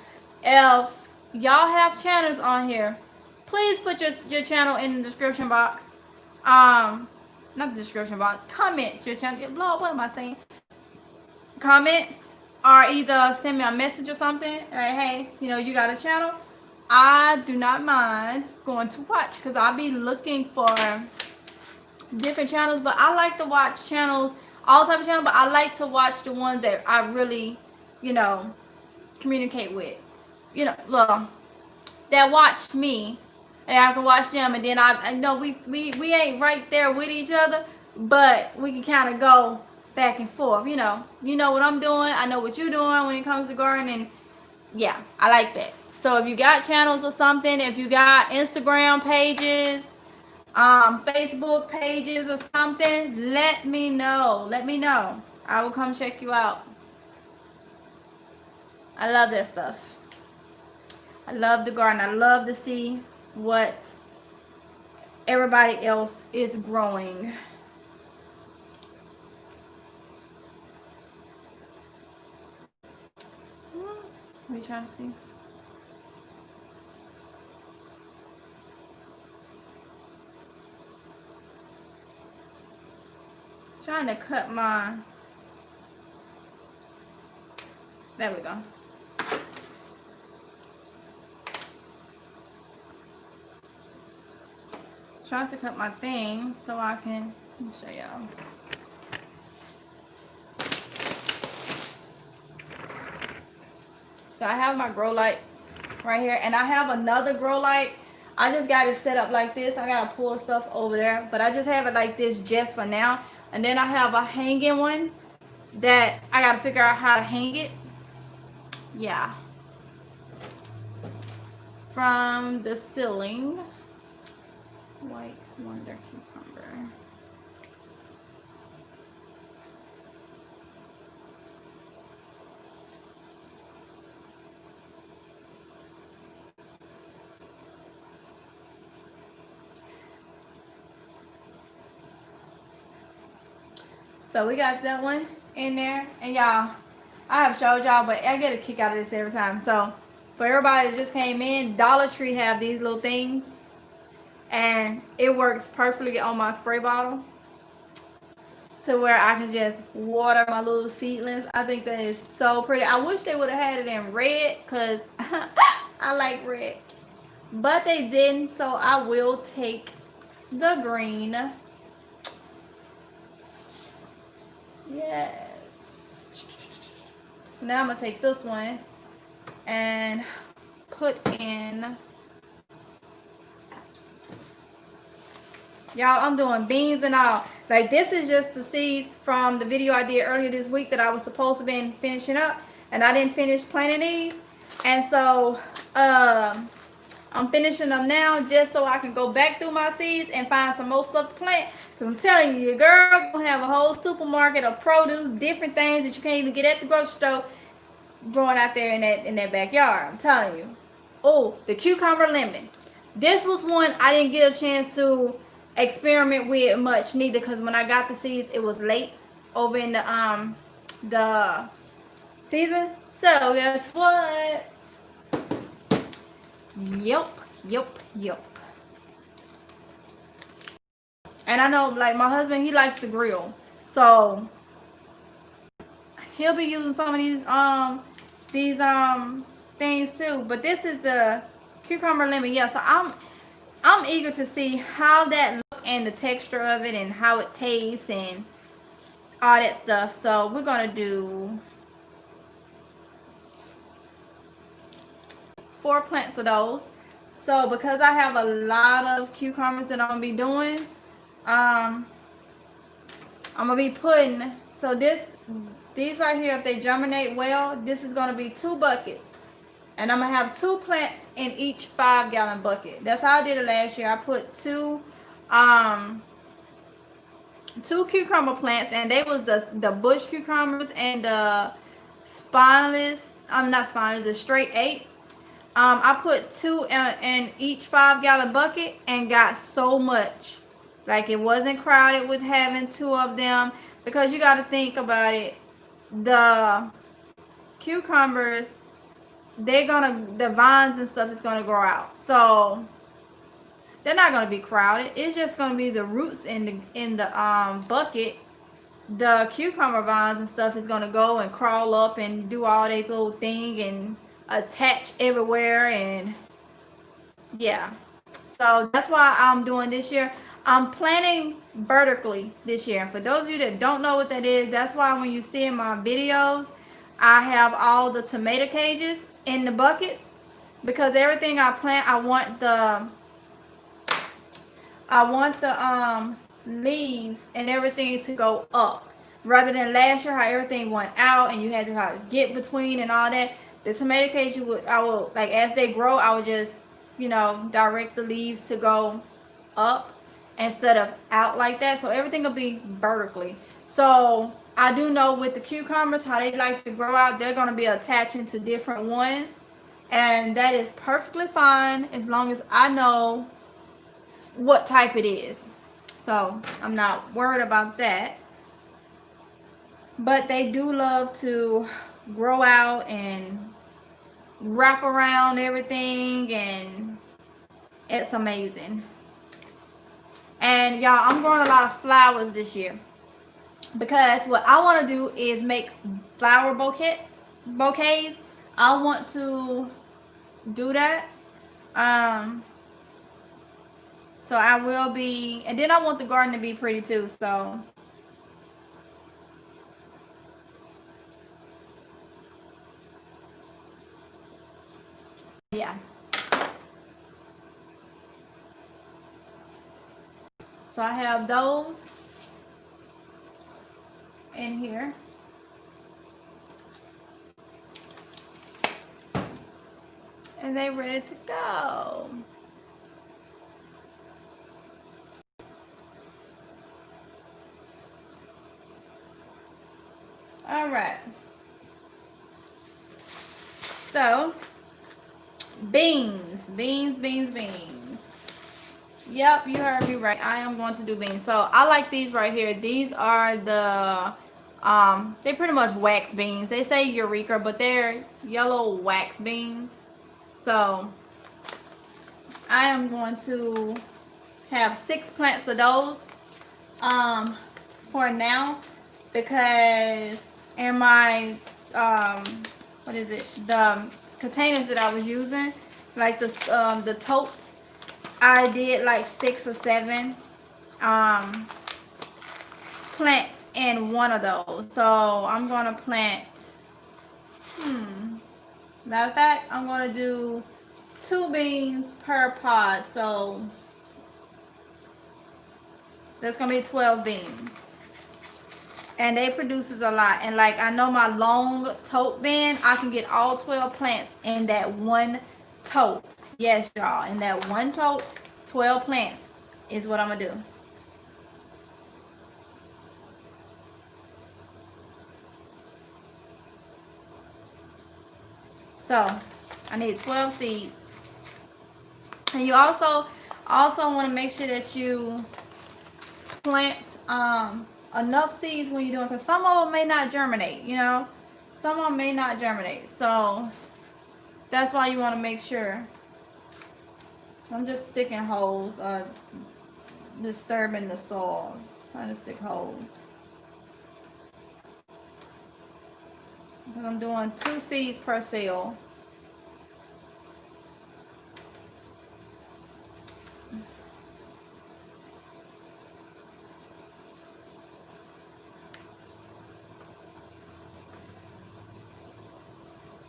If y'all have channels on here, please put your channel in the description box. Not the description box. Comment your channel. Lord, what am I saying? Comment, or either send me a message or something. Like, hey, you got a channel. I do not mind going to watch, because I'll be looking for different channels. But I like to watch channels, all type of channels. But I like to watch the ones that I really, communicate with. Well, that watch me, and I can watch them, and then I know we ain't right there with each other, but we can kind of go back and forth. You know what I'm doing, I know what you're doing when it comes to gardening. Yeah, I like that. So if you got channels or something, if you got Instagram pages, Facebook pages or something, let me know. I will come check you out. I love that stuff. I love the garden. I love to see what everybody else is growing. Let me try to see. Trying to cut my. There we go. Trying to cut my thing so I can show y'all. So I have my grow lights right here, and I have another grow light. I just got it set up like this. I gotta pull stuff over there, but I just have it like this just for now. And then I have a hanging one that I gotta figure out how to hang it. Yeah, from the ceiling. White Wonder cucumber. So we got that one in there, and y'all, I have showed y'all, but I get a kick out of this every time. So for everybody that just came in, Dollar Tree have these little things, and it works perfectly on my spray bottle. to where I can just water my little seedlings. I think that is so pretty. I wish they would have had it in red because I like red. But they didn't, so I will take the green. Yes. So now I'm going to take this one and put in... Y'all, I'm doing beans and all. Like, this is just the seeds from the video I did earlier this week that I was supposed to be finishing up. And I didn't finish planting these. And so, I'm finishing them now just so I can go back through my seeds and find some more stuff to plant. Because I'm telling you, your girl gonna have a whole supermarket of produce, different things that you can't even get at the grocery store growing out there in that backyard. I'm telling you. Oh, the cucumber lemon. This was one I didn't get a chance to experiment with much neither, because when I got the seeds it was late over in the season. So guess what? Yep. And I know, like, my husband, he likes to grill, so he'll be using some of these things too. But this is the cucumber lemon. Yeah, so I'm eager to see how that look and the texture of it and how it tastes and all that stuff. So we're gonna do 4 plants of those. So because I have a lot of cucumbers that I'm gonna be doing, I'm gonna be putting, so these right here, if they germinate well, this is gonna be 2 buckets. And I'm gonna have 2 plants in each 5-gallon bucket. That's how I did it last year. I put two cucumber plants, and they was the bush cucumbers and the spineless. Not spineless, the straight 8. I put 2 in each 5-gallon bucket and got so much. Like, it wasn't crowded with having 2 of them, because you got to think about it. The cucumbers, the vines and stuff is gonna grow out, so they're not gonna be crowded. It's just gonna be the roots in the bucket. The cucumber vines and stuff is gonna go and crawl up and do all their little thing and attach everywhere, and yeah. So that's why I'm doing this year. I'm planting vertically this year. And for those of you that don't know what that is, that's why when you see in my videos, I have all the tomato cages in the buckets, because everything I plant, I want the leaves and everything to go up, rather than last year how everything went out and you had to get between and all that. The tomato cage, I will, like, as they grow, I would just, direct the leaves to go up instead of out like that. So everything will be vertically. So I do know with the cucumbers how they like to grow out, they're going to be attaching to different ones, and that is perfectly fine as long as I know what type it is. So I'm not worried about that. But they do love to grow out and wrap around everything, and it's amazing. And y'all, I'm growing a lot of flowers this year, because what I want to do is make flower bouquets. I want to do that. So I will be, and then I want the garden to be pretty too. So yeah. So I have those in here. And they ready to go. All right. So, beans. Yep, you heard me right. I am going to do beans. So I like these right here. These are the they're pretty much wax beans. They say Eureka, but they're yellow wax beans. So I am going to have 6 plants of those. for now, because in my what is it, the containers that I was using, like the totes, I did like 6 or 7 plants in one of those. So I'm gonna plant, matter of fact, I'm gonna do 2 beans per pod, so that's gonna be 12 beans. And they produces a lot. And like, I know my long tote bin, I can get all 12 plants in that one tote. Yes, y'all, in that one tote, 12 plants is what I'm gonna do. So I need 12 seeds. And you also want to make sure that you plant enough seeds when you're doing, because some of them may not germinate, you know, some of them may not germinate. So that's why you want to make sure. I'm just sticking holes, disturbing the soil, trying to stick holes. Because I'm doing 2 seeds per cell.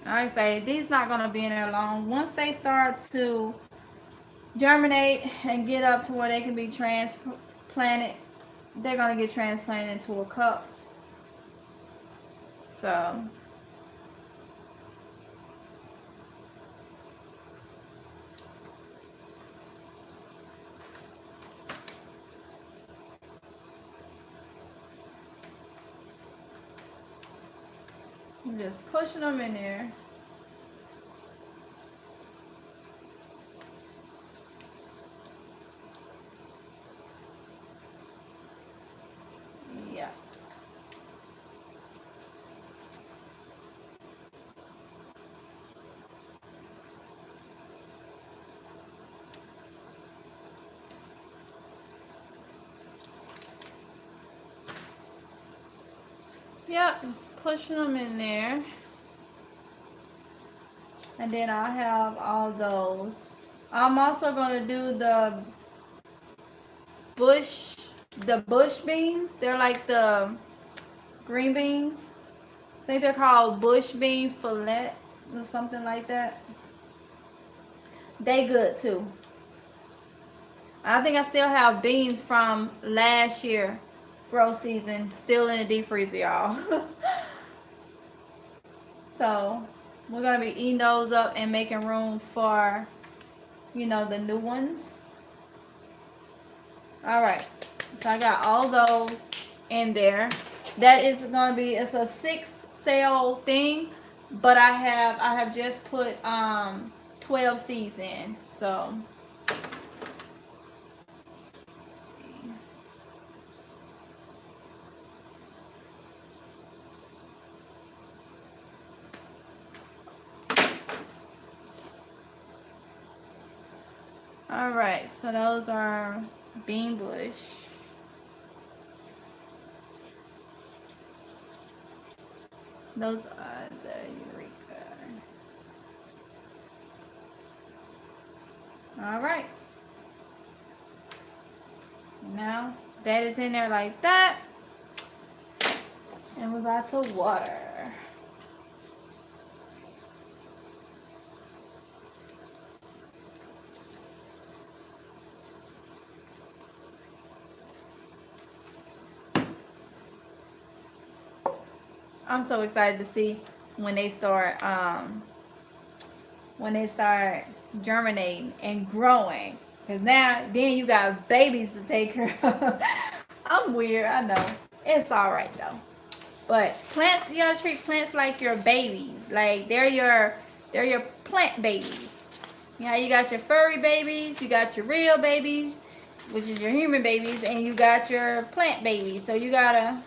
Like I say, these not going to be in there long. Once they start to germinate and get up to where they can be transplanted, they're going to get transplanted into a cup. So I'm just pushing them in there. Yeah. Yep, just pushing them in there. And then I'll have all those. I'm also going to do the bush beans. They're like the green beans. I think they're called bush bean fillets or something like that. They good too. I think I still have beans from last year grow season still in the deep freezer, y'all. So we're gonna be eating those up and making room for, you know, the new ones. All right, so I got all those in there. That is gonna be, it's a 6 cell thing, but I have just put 12 seeds in. So all right, so those are bean bush. Those are the eureka. All right. So now that is in there like that. And we're about to water. I'm so excited to see when they start germinating and growing. Cause then you got babies to take care of. I'm weird, I know. It's alright though. But plants, you gotta treat plants like your babies. Like they're your plant babies. You know, you got your furry babies, you got your real babies, which is your human babies, and you got your plant babies. So you gotta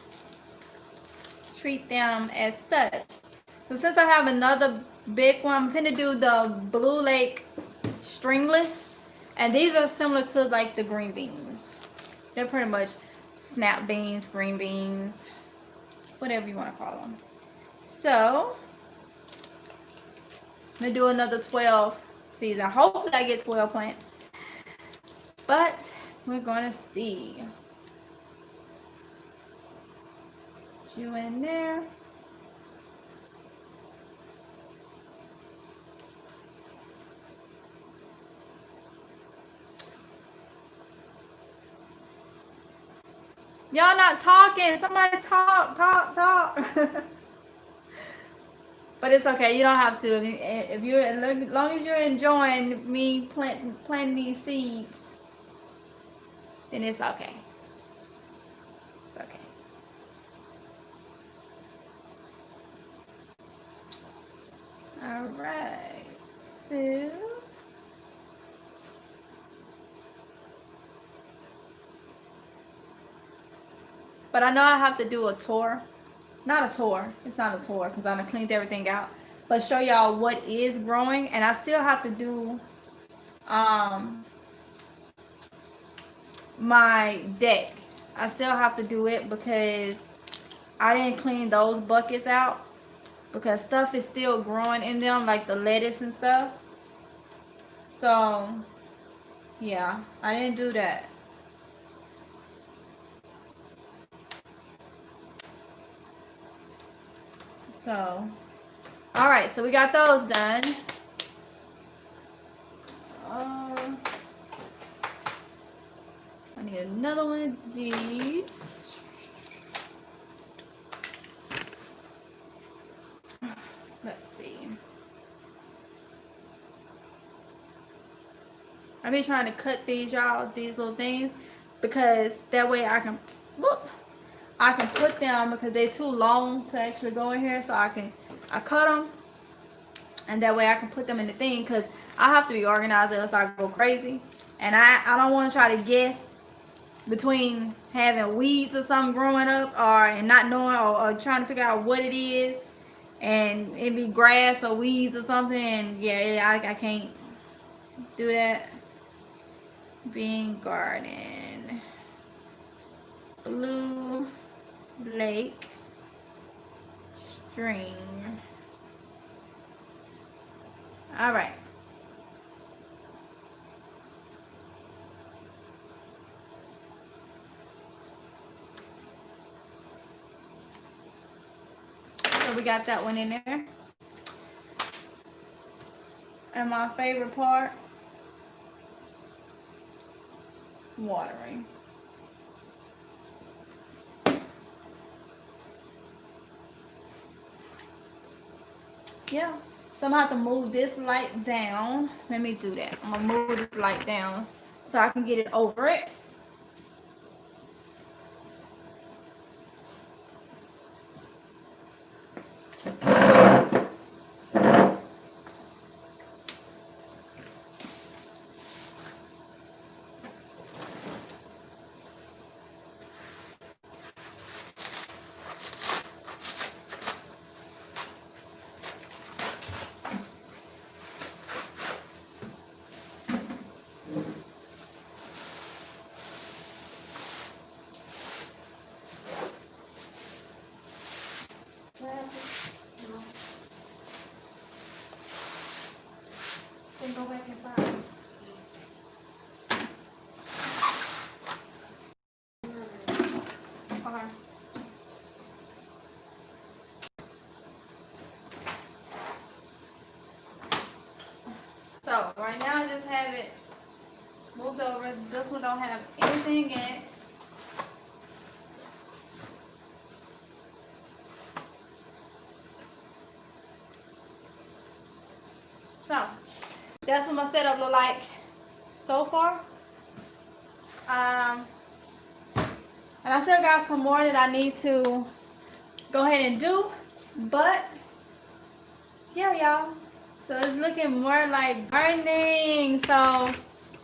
treat them as such. So since I have another big one, I'm gonna do the Blue Lake stringless, and these are similar to like the green beans. They're pretty much snap beans, green beans, whatever you want to call them. So I'm gonna do another 12 seeds. Hopefully I get 12 plants, but we're gonna see. Put you in there. Y'all not talking. Somebody talk. But it's okay. You don't have to. If you're, as long as you're enjoying me planting these seeds, then it's okay. It's okay. All right. So. But I know I have to do a tour. Not a tour. It's not a tour because I done cleaned everything out. But show y'all what is growing. And I still have to do my deck. I still have to do it because I didn't clean those buckets out. Because stuff is still growing in them, like the lettuce and stuff. So, yeah. I didn't do that. So, all right, so we got those done. I need another one of these. Let's see. I've been trying to cut these, y'all, these little things, because that way I can, whoop, I can put them, because they're too long to actually go in here, so I cut them, and that way I can put them in the thing, because I have to be organized or else I go crazy, and I don't want to try to guess between having weeds or something growing up, and not knowing, or trying to figure out what it is, and it be grass or weeds or something, and yeah, I can't do that. Bean garden, blue lake, string. All right. So we got that one in there. And my favorite part, watering. Yeah. So I'm gonna have to move this light down. Let me do that. I'm gonna move this light down so I can get it over it. Then go back inside. Okay. So right now I just have it moved over. This one don't have anything in it. So that's what my setup look like so far. And I still got some more that I need to go ahead and do, but yeah, y'all. So it's looking more like gardening. So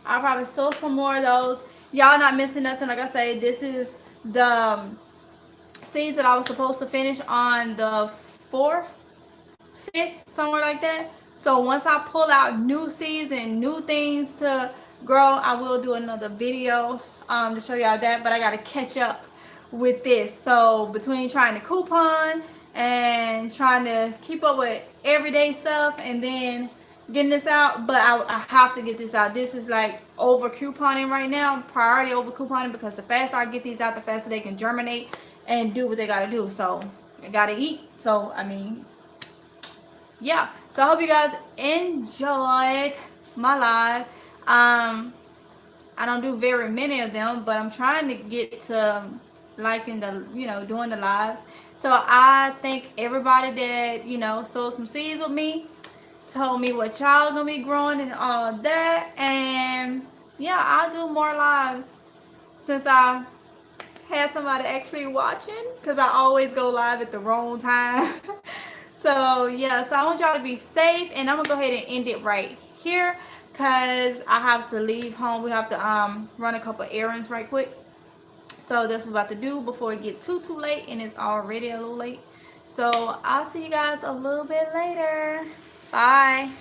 I'll probably sow some more of those. Y'all not missing nothing. Like I say, this is the seeds that I was supposed to finish on the 4th, 5th, somewhere like that. So once I pull out new seeds and new things to grow, I will do another video to show y'all that. But I got to catch up with this. So between trying to coupon and trying to keep up with everyday stuff and then getting this out, but I have to get this out. This is like over couponing right now, priority over couponing, because the faster I get these out, the faster they can germinate and do what they gotta do. So I gotta eat. So I mean, yeah. So I hope you guys enjoyed my live. I don't do very many of them, but I'm trying to get to liking the, doing the lives. So I thank everybody that, sowed some seeds with me, told me what y'all gonna be growing and all that. And yeah, I'll do more lives since I had somebody actually watching, because I always go live at the wrong time. So yeah, so I want y'all to be safe, and I'm gonna go ahead and end it right here because I have to leave home. We have to run a couple errands right quick. So that's what I'm about to do before it get too late, and it's already a little late. So I'll see you guys a little bit later. Bye.